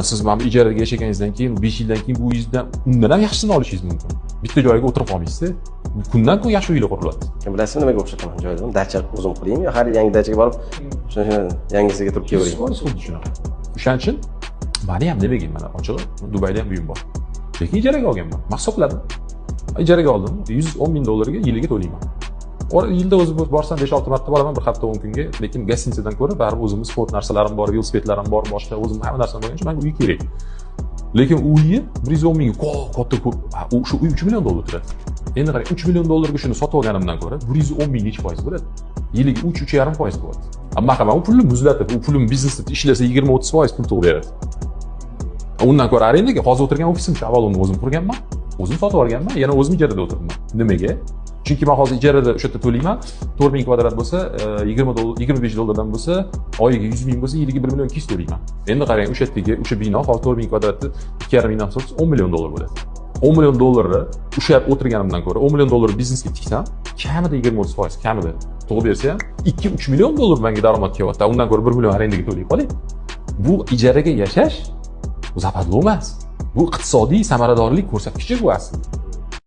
Siz mana bu ijaraga yashaganingizdan keyin 5 yildan keyin bu uyingizdan undan ham yaxshisini olishingiz mumkin. Bitta joyga o'tirib qolmaysiz. Kundan kun yaxshi uylar quriladi. Bilasizmi nimaga o'xshataman joydan? Dacha o'zim quraymi yo har yangi dachaga borib o'sha yangisiga turib kelaveraymi? Xuddi shunaqa. O'shaning uchun meni ham demagan mana ochig'i Dubayda ham uyim bor. Lekin ijaraga olganman. Hisobladim. Ijaraga oldim. $110,000 yiliga to'layman. Yilda o'zi borsam 5-6 marta boraman bir hafta 10 kunga, lekin gostinitsadan ko'ra baribir o'zimiz sport narsalarim bor, velosipedlarim bor, boshqa o'zim hamma narsam bo'lgan uchun menga uy kerak. Lekin uyi 110 mingga katta ko'p. Shu uy $3 million turadi. Endi qarang, $3 million shuni sotib olganimdan ko'ra 110 ming necha foiz bo'ladi? Yiliga 3-3,5% bo'ladi. Ammo qanaqa u pulni muzlatib, u pulim biznesda ishlasa 20-30% pul tug'ib beradi. Undan ko'ra arendaga hozir o'tirgan ofisimcha avval uni o'zim qurganman, o'zim sotib olganman, yana o'zim ijarada o'tiribman. Nimaga? Chunki men hozir ijarada o'sha yerda to'layman, 4000 kvadrat bo'lsa, $25 bo'lsa, oyiga 100 ming bo'lsa, yiliga 1 million 200 to'layman. Endi qarang, o'sha yerdagi o'sha bino hozir 4000 kvadratni 2,5 mingdan sotsa $10 million bo'ladi. $10 million o'sha yerda o'tirganimdan ko'ra $10 million biznesga tiksam, kamida 20-30% kamida tug'ib bersa ham $2-3 million menga daromad kelyapti. Undan ko'ra 1 million arendaga to'lay qoling. Bu ijaraga yashash zapadli emas. Bu iqtisodiy samaradorlik ko'rsatkichi bu aslida.